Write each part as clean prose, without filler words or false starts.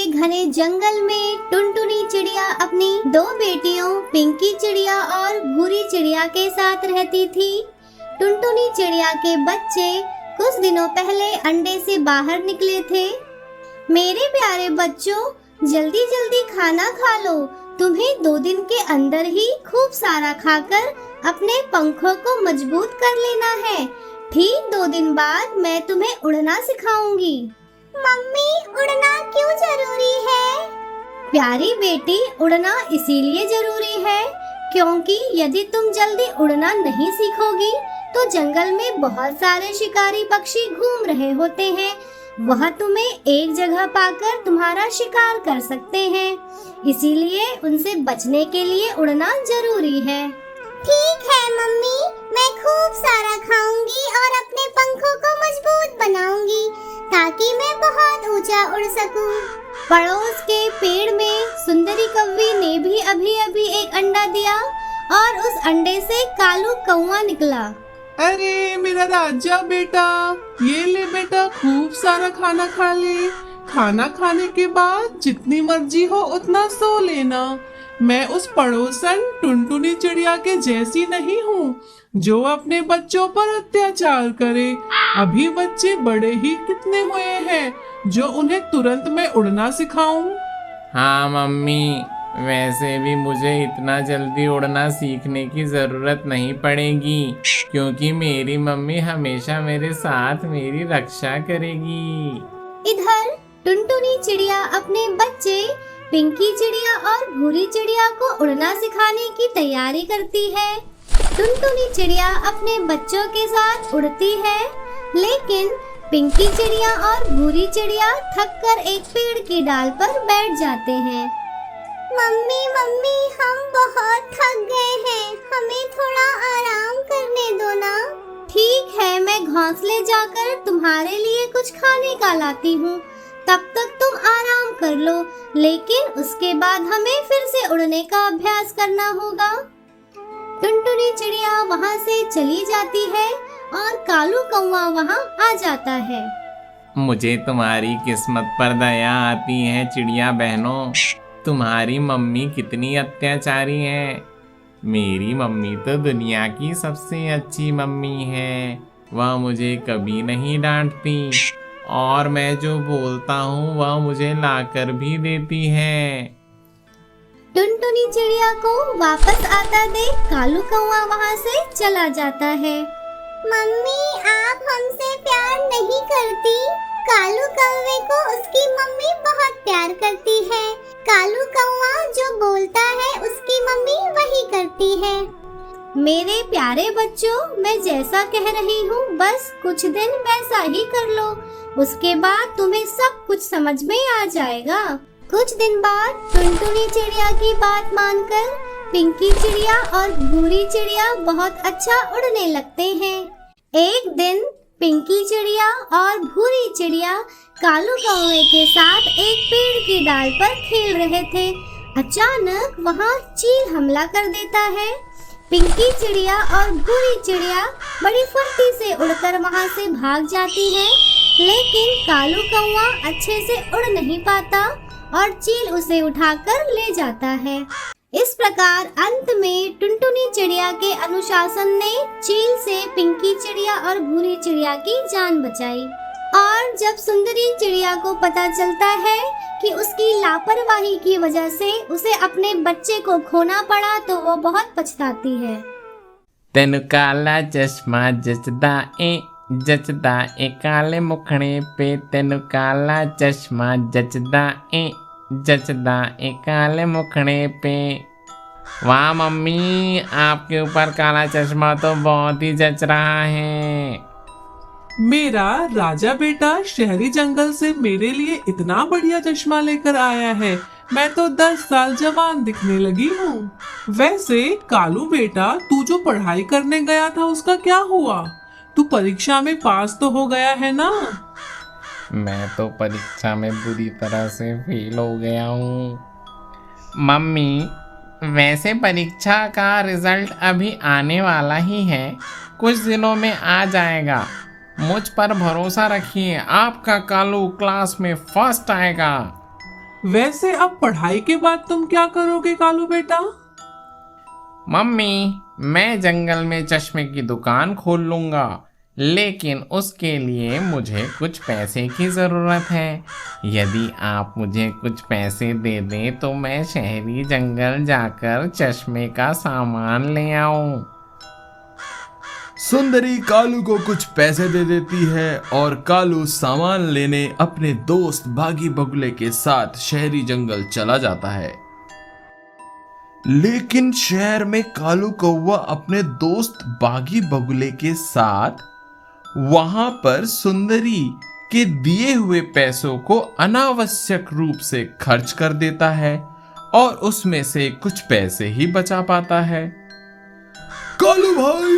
के घने जंगल में टुनटुनी चिड़िया अपनी दो बेटियों पिंकी चिड़िया और भूरी चिड़िया के साथ रहती थी। टुनटुनी चिड़िया के बच्चे कुछ दिनों पहले अंडे से बाहर निकले थे। मेरे प्यारे बच्चों, जल्दी जल्दी खाना खा लो। तुम्हें 2 दिन के अंदर ही खूब सारा खाकर अपने पंखों को मजबूत कर लेना है। ठीक 2 दिन बाद मैं तुम्हें उड़ना सिखाऊंगी। मम्मी, उड़ना क्यों जरूरी है? प्यारी बेटी, उड़ना इसीलिए जरूरी है क्योंकि यदि तुम जल्दी उड़ना नहीं सीखोगी तो जंगल में बहुत सारे शिकारी पक्षी घूम रहे होते हैं। वह तुम्हें एक जगह पाकर तुम्हारा शिकार कर सकते हैं। इसीलिए उनसे बचने के लिए उड़ना जरूरी है। ठीक है मम्मी, मैं खूब सारा खाऊंगी और अपने पंखों को मजबूत बनाऊंगी ताकि मैं बहुत ऊंचा उड़ सकूं। पड़ोस के पेड़ में सुंदरी कौवी ने भी अभी अभी एक अंडा दिया और उस अंडे से कालू कौवा निकला। अरे मेरा राजा बेटा, ये ले बेटा, खूब सारा खाना खा ले। खाना खाने के बाद जितनी मर्जी हो उतना सो लेना। मैं उस पड़ोसन टुनटुनी चिड़िया के जैसी नहीं हूँ जो अपने बच्चों पर अत्याचार करे। अभी बच्चे बड़े ही कितने हुए हैं जो उन्हें तुरंत मैं उड़ना सिखाऊं। हाँ मम्मी, वैसे भी मुझे इतना जल्दी उड़ना सीखने की ज़रूरत नहीं पड़ेगी क्योंकि मेरी मम्मी हमेशा मेरे साथ मेरी रक्षा करेगी। इधर टुनटुनी चिड़िया अपने बच्चे पिंकी चिड़िया और भूरी चिड़िया को उड़ना सिखाने की तैयारी करती है। टुनटुनी चिड़िया अपने बच्चों के साथ उड़ती है, लेकिन पिंकी चिड़िया और भूरी चिड़िया थककर एक पेड़ की डाल पर बैठ जाते हैं। मम्मी मम्मी, हम बहुत थक गए हैं, हमें थोड़ा आराम करने दो ना। ठीक है, मैं घोंसले जाकर तुम्हारे लिए कुछ खाने का लाती हूँ। तब तक तुम आराम कर लो, लेकिन उसके बाद हमें फिर से उड़ने का अभ्यास करना होगा। टुनटुनी चिड़िया वहाँ से चली जाती है और कालू कौवा वहाँ आ जाता है। मुझे तुम्हारी किस्मत पर दया आती है चिड़िया बहनों। तुम्हारी मम्मी कितनी अत्याचारी है। मेरी मम्मी तो दुनिया की सबसे अच्छी मम्मी है। वह मुझे कभी नहीं डांटती और मैं जो बोलता हूँ वह मुझे लाकर भी देती है। टुनटुनी चिड़िया को वापस आता देख कालू कौवा वहाँ से चला जाता है। मम्मी, आप हमसे प्यार नहीं करती। कालू कौवे को उसकी मम्मी बहुत प्यार करती है। कालू कौवा जो बोलता है उसकी मम्मी वही करती है। मेरे प्यारे बच्चों, मैं जैसा कह रही हूँ बस कुछ दिन वैसा ही कर लो, उसके बाद तुम्हें सब कुछ समझ में आ जाएगा। कुछ दिन बाद टुनटुनी चिड़िया की बात मानकर पिंकी चिड़िया और भूरी चिड़िया बहुत अच्छा उड़ने लगते हैं। एक दिन पिंकी चिड़िया और भूरी चिड़िया कालू कौवे के साथ एक पेड़ की डाल पर खेल रहे थे। अचानक वहाँ चील हमला कर देता है। पिंकी चिड़िया और भूरी चिड़िया बड़ी फुर्ती से उड़कर वहाँ से भाग जाती है, लेकिन कालू कौवा अच्छे से उड़ नहीं पाता और चील उसे उठाकर ले जाता है। इस प्रकार अंत में टुनटुनी चिड़िया के अनुशासन ने चील से पिंकी चिड़िया और भूरी चिड़िया की जान बचाई। और जब सुंदरी चिड़िया को पता चलता है कि उसकी लापरवाही की वजह से उसे अपने बच्चे को खोना पड़ा तो वो बहुत पछताती है। तेनु काला चश्मा जचदा ए काले मुखड़े पे। तेनु काला चश्मा जचदा ए काले मुखड़े पे। वाह मम्मी, आपके ऊपर काला चश्मा तो बहुत ही जच रहा है। मेरा राजा बेटा शहरी जंगल से मेरे लिए इतना बढ़िया चश्मा लेकर आया है। मैं तो 10 साल जवान दिखने लगी हूँ। वैसे कालू बेटा, तू जो पढ़ाई करने गया था उसका क्या हुआ? तू परीक्षा में पास तो हो गया है ना? मैं तो परीक्षा में बुरी तरह से फेल हो गया हूँ मम्मी। वैसे परीक्षा का रिजल्ट अभी आने वाला ही है, कुछ दिनों में आ जाएगा। मुझ पर भरोसा रखिए, आपका कालू क्लास में फर्स्ट आएगा। वैसे अब पढ़ाई के बाद तुम क्या करोगे कालू बेटा? मम्मी, मैं जंगल में चश्मे की दुकान खोल लूंगा, लेकिन उसके लिए मुझे कुछ पैसे की ज़रूरत है। यदि आप मुझे कुछ पैसे दे दें तो मैं शहरी जंगल जाकर चश्मे का सामान ले आऊं। सुंदरी कालू को कुछ पैसे दे देती है और कालू सामान लेने अपने दोस्त बागी बगुले के साथ शहरी जंगल चला जाता है। लेकिन शहर में कालू कौवा अपने दोस्त बागी बगुले के साथ वहां पर सुंदरी के दिए हुए पैसों को अनावश्यक रूप से खर्च कर देता है और उसमें से कुछ पैसे ही बचा पाता है। कालू भाई,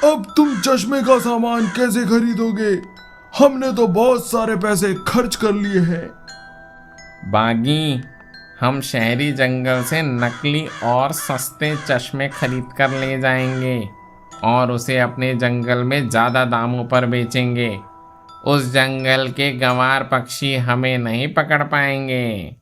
अब तुम चश्मे का सामान कैसे खरीदोगे? हमने तो बहुत सारे पैसे खर्च कर लिए हैं। बागी, हम शहरी जंगल से नकली और सस्ते चश्मे खरीद कर ले जाएंगे और उसे अपने जंगल में ज़्यादा दामों पर बेचेंगे। उस जंगल के गंवार पक्षी हमें नहीं पकड़ पाएंगे।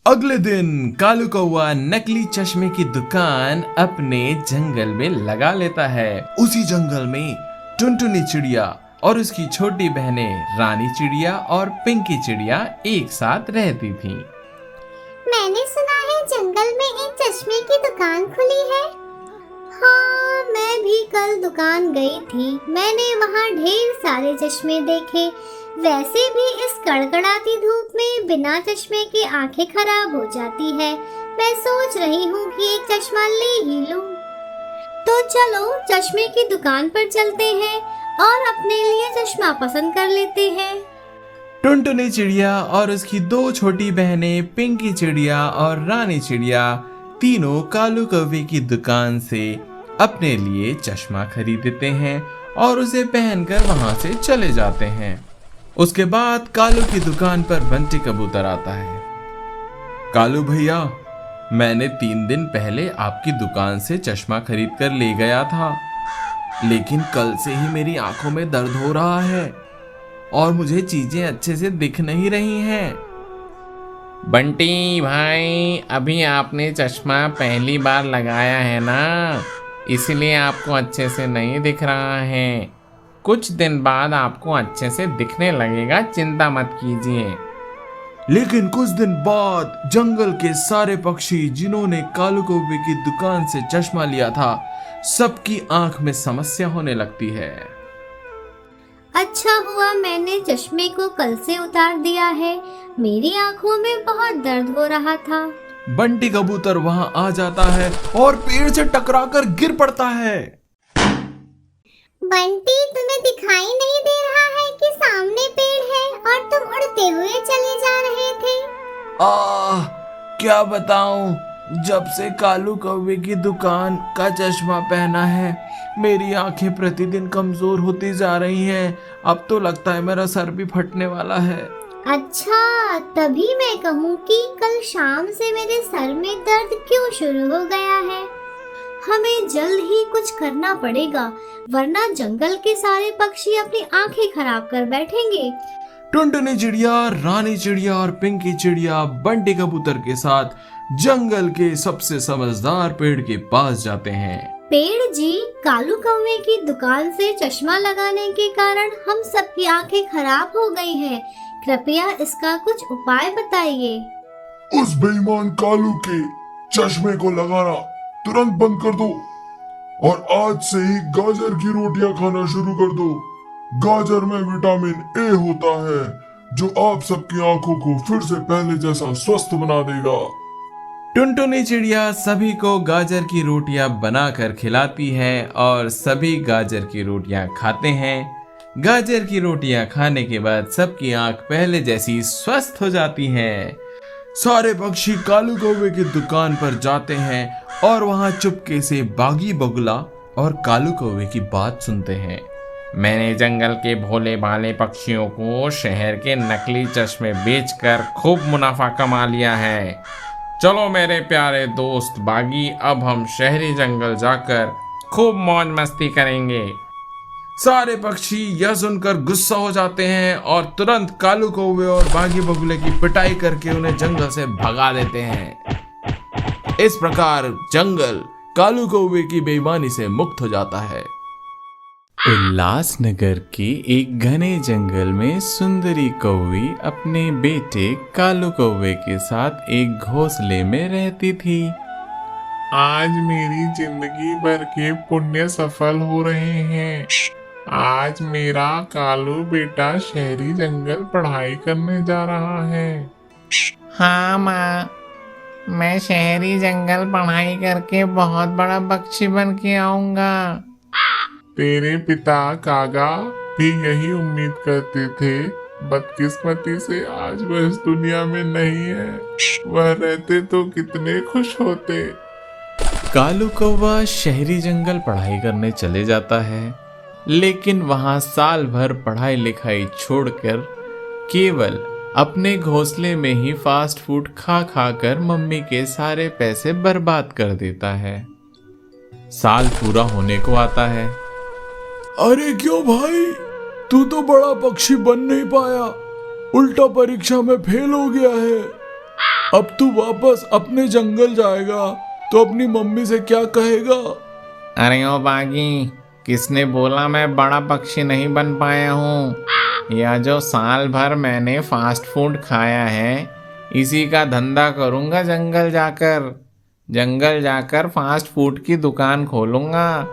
अगले दिन कालू कौवा नकली चश्मे की दुकान अपने जंगल में लगा लेता है। उसी जंगल में टुनटुनी चिड़िया और उसकी छोटी बहनें रानी चिड़िया और पिंकी चिड़िया एक साथ रहती थीं। मैंने सुना है जंगल में एक चश्मे की दुकान खुली है। हाँ, मैं भी कल दुकान गई थी। मैंने वहाँ ढेर सारे चश्मे देखे। वैसे भी इस कड़कड़ाती धूप में बिना चश्मे के आंखें खराब हो जाती है। मैं सोच रही हूँ कि एक चश्मा ले ही लूं। तो चलो चश्मे की दुकान पर चलते हैं और अपने लिए चश्मा पसंद कर लेते हैं। टुनटुनी चिड़िया और उसकी दो छोटी बहनें पिंकी चिड़िया और रानी चिड़िया तीनों कालू कौवे की दुकान से अपने लिए चश्मा खरीदते हैं और उसे पहनकर वहां से चले जाते हैं। उसके बाद कालू की दुकान पर बंटी कबूतर आता है। कालू भैया, मैंने 3 दिन पहले आपकी दुकान से चश्मा खरीद कर ले गया था, लेकिन कल से ही मेरी आंखों में दर्द हो रहा है और मुझे चीजें अच्छे से दिख नहीं रही हैं। बंटी भाई, अभी आपने चश्मा पहली बार लगाया है ना, इसलिए आपको अच्छे से नहीं दिख रहा है। कुछ दिन बाद आपको अच्छे से दिखने लगेगा, चिंता मत कीजिए। लेकिन कुछ दिन बाद जंगल के सारे पक्षी जिन्होंने कालू कौवे की दुकान से चश्मा लिया था, सबकी आंख में समस्या होने लगती है। अच्छा हुआ मैंने चश्मे को कल से उतार दिया है। मेरी आंखों में बहुत दर्द हो रहा था। बंटी कबूतर वहां आ जाता है और पेड़ से टकराकर गिर पड़ता है। बंटी, तुम्हें दिखाई नहीं दे रहा है कि सामने पेड़ है और तुम उड़ते हुए चले जा रहे थे? क्या बताऊं, जब से कालू कौवे की दुकान का चश्मा पहना है, मेरी आंखें प्रतिदिन कमजोर होती जा रही हैं। अब तो लगता है मेरा सर भी फटने वाला है। अच्छा, तभी मैं कहूँ कि कल शाम से मेरे सर में दर्द क्यों शुरू हो गया है। हमें जल्द ही कुछ करना पड़ेगा, वरना जंगल के सारे पक्षी अपनी आंखें खराब कर बैठेंगे। टुनटुनी चिड़िया, रानी चिड़िया और पिंकी चिड़िया बंटी कबूतर के साथ जंगल के सबसे समझदार पेड़ के पास जाते हैं। पेड़ जी, कालू कौवे की दुकान से चश्मा लगाने के कारण हम सबकी आंखें खराब हो गई हैं। कृपया इसका कुछ उपाय बताइए। उस बेईमान कालू के चश्मे को लगाना तुरंत बंद कर दो और आज से ही गाजर की रोटियां खाना शुरू कर दो। गाजर में विटामिन ए होता है जो आप सबकी आंखों को फिर से पहले जैसा स्वस्थ बना देगा। टुनटुनी चिड़िया सभी को गाजर की रोटियां बनाकर खिलाती है और सभी गाजर की रोटियां खाते हैं। गाजर की रोटियां खाने के बाद सबकी आंख पहले जैसी स्वस्थ हो जाती हैं। सारे पक्षी कालू कौवे की दुकान पर जाते हैं और वहां चुपके से बागी बगुला और कालू कौवे की बात सुनते हैं। मैंने जंगल के भोले भाले पक्षियों को शहर के नकली चश्मे बेचकर खूब मुनाफा कमा लिया है। चलो मेरे प्यारे दोस्त बागी, अब हम शहरी जंगल जाकर खूब मौज मस्ती करेंगे। सारे पक्षी यह सुनकर गुस्सा हो जाते हैं और तुरंत कालू कौवे और बागी बगुले की पिटाई करके उन्हें जंगल से भगा देते हैं। इस प्रकार जंगल कालू कौवे की बेईमानी से मुक्त हो जाता है। उल्लासनगर के एक घने जंगल में सुंदरी कौवी अपने बेटे कालू कौवे के साथ एक घोंसले में रहती थी। आज मेरी जिंदगी भर के पुण्य सफल हो रहे हैं। आज मेरा कालू बेटा शहरी जंगल पढ़ाई करने जा रहा है। हाँ माँ, मैं शहरी जंगल पढ़ाई करके बहुत बड़ा पक्षी बन के आऊंगा। तेरे पिता कागा भी यही उम्मीद करते थे। बदकिस्मती से आज वह इस दुनिया में नहीं है। वह रहते तो कितने खुश होते। कालू कौवा शहरी जंगल पढ़ाई करने चले जाता है, लेकिन वहां साल भर पढ़ाई लिखाई छोड़कर केवल अपने घोंसले में ही फास्ट फूड खा खा कर मम्मी के सारे पैसे बर्बाद कर देता है। साल पूरा होने को आता है। अरे क्यों भाई, तू तो बड़ा पक्षी बन नहीं पाया, उल्टा परीक्षा में फेल हो गया है। अब तू वापस अपने जंगल जाएगा तो अपनी मम्मी से क्या कहेगा? अरे ओ बागी, किसने बोला मैं बड़ा पक्षी नहीं बन पाया हूँ? यह जो साल भर मैंने फास्ट फूड खाया है, इसी का धंधा करूँगा। जंगल जाकर फास्ट फूड की दुकान खोलूँगा।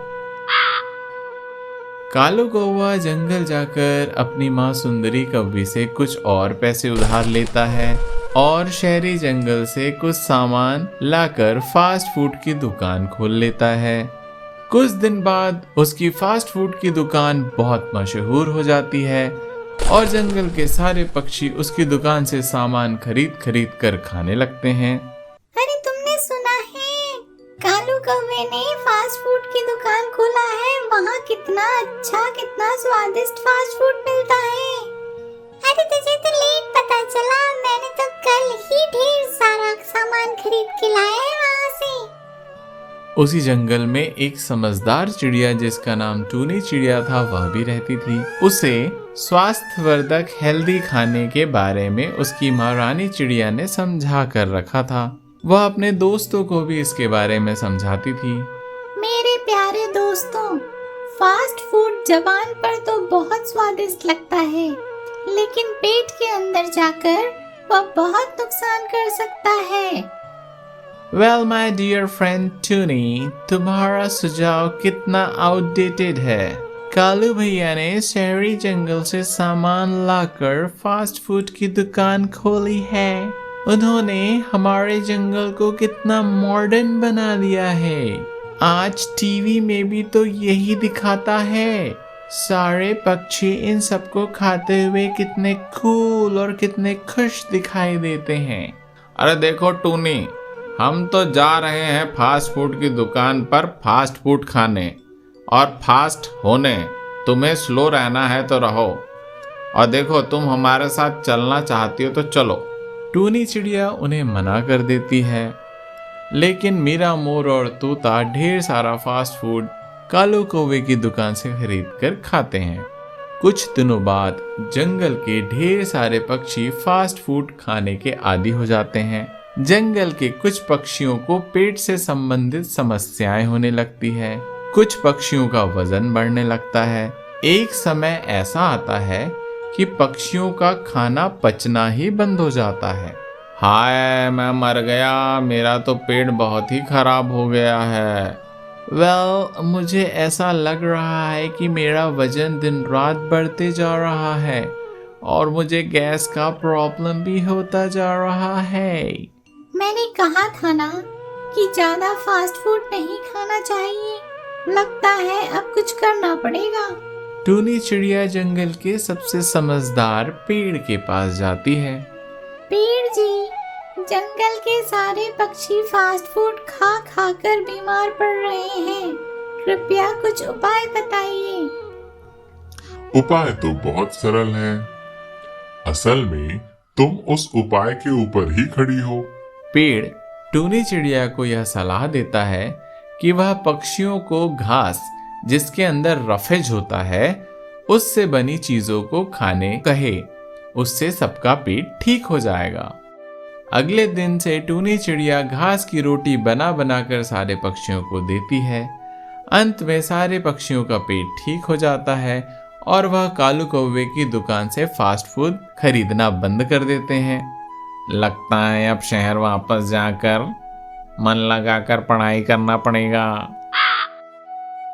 कालू कौवा जंगल जाकर अपनी माँ सुंदरी कौवी से कुछ और पैसे उधार लेता है और शहरी जंगल से कुछ सामान लाकर फास्ट फूड की दुकान खोल लेता है। कुछ दिन बाद उसकी फास्ट फूड की दुकान बहुत मशहूर हो जाती है और जंगल के सारे पक्षी उसकी दुकान से सामान खरीद खरीद कर खाने लगते हैं। अरे तुमने सुना है, कालू कौवे ने फास्ट फूड की दुकान खोला है। वहाँ कितना अच्छा, कितना स्वादिष्ट फास्ट फूड मिलता है। अरे तुझे तो लेट पता चला, मैंने तो कल ही ढेर सारा सामान खरीद के लाया है वहाँ से। उसी जंगल में एक समझदार चिड़िया जिसका नाम टूनी चिड़िया था, वह भी रहती थी। उसे स्वास्थ्यवर्धक हेल्दी खाने के बारे में उसकी माँ रानी चिड़िया ने समझा कर रखा था। वह अपने दोस्तों को भी इसके बारे में समझाती थी। मेरे प्यारे दोस्तों, फास्ट फूड जबान पर तो बहुत स्वादिष्ट लगता है, लेकिन पेट के अंदर जाकर वह बहुत नुकसान कर सकता है। वेल माय डियर फ्रेंड टूनी, तुम्हारा सुझाव कितना आउटडेटेड है। कालू भैया ने शहरी जंगल से सामान लाकर फास्ट फूड की दुकान खोली है। उन्होंने हमारे जंगल को कितना मॉडर्न बना दिया है। आज टीवी में भी तो यही दिखाता है। सारे पक्षी इन सबको खाते हुए कितने कूल और कितने खुश दिखाई देते हैं। अरे देखो टूनी, हम तो जा रहे हैं फास्ट फूड की दुकान पर फास्ट फूड खाने और फास्ट होने। तुम्हें स्लो रहना है तो रहो, और देखो तुम हमारे साथ चलना चाहती हो तो चलो। टूनी चिड़िया उन्हें मना कर देती है, लेकिन मीरा मोर और तोता ढेर सारा फास्ट फूड कालू कौवे की दुकान से खरीद कर खाते हैं। कुछ दिनों बाद जंगल के ढेर सारे पक्षी फास्ट फूड खाने के आदी हो जाते हैं। जंगल के कुछ पक्षियों को पेट से संबंधित समस्याएं होने लगती है। कुछ पक्षियों का वजन बढ़ने लगता है। एक समय ऐसा आता है कि पक्षियों का खाना पचना ही बंद हो जाता है। हाय, मैं मर गया, मेरा तो पेट बहुत ही खराब हो गया है। मुझे ऐसा लग रहा है कि मेरा वजन दिन रात बढ़ते जा रहा है और मुझे गैस का प्रॉब्लम भी होता जा रहा है। मैंने कहा था ना कि ज्यादा फास्ट फूड नहीं खाना चाहिए। लगता है अब कुछ करना पड़ेगा। टूनी चिड़िया जंगल के सबसे समझदार पेड़ के पास जाती है। पेड़ जी, जंगल के सारे पक्षी फास्ट फूड खा खा कर बीमार पड़ रहे हैं। कृपया कुछ उपाय बताइए। उपाय तो बहुत सरल है। असल में तुम उस उपाय के ऊपर ही खड़ी हो। पेड़ टूनी चिड़िया को यह सलाह देता है कि वह पक्षियों को घास जिसके अंदर रफेज होता है उससे बनी चीजों को खाने कहे। उससे सबका पेट ठीक हो जाएगा। अगले दिन से टूनी चिड़िया घास की रोटी बना बनाकर सारे पक्षियों को देती है। अंत में सारे पक्षियों का पेट ठीक हो जाता है और वह कालू कौवे की दुकान से फास्ट फूड खरीदना बंद कर देते हैं। लगता है अब शहर वापस जाकर मन लगाकर पढ़ाई करना पड़ेगा।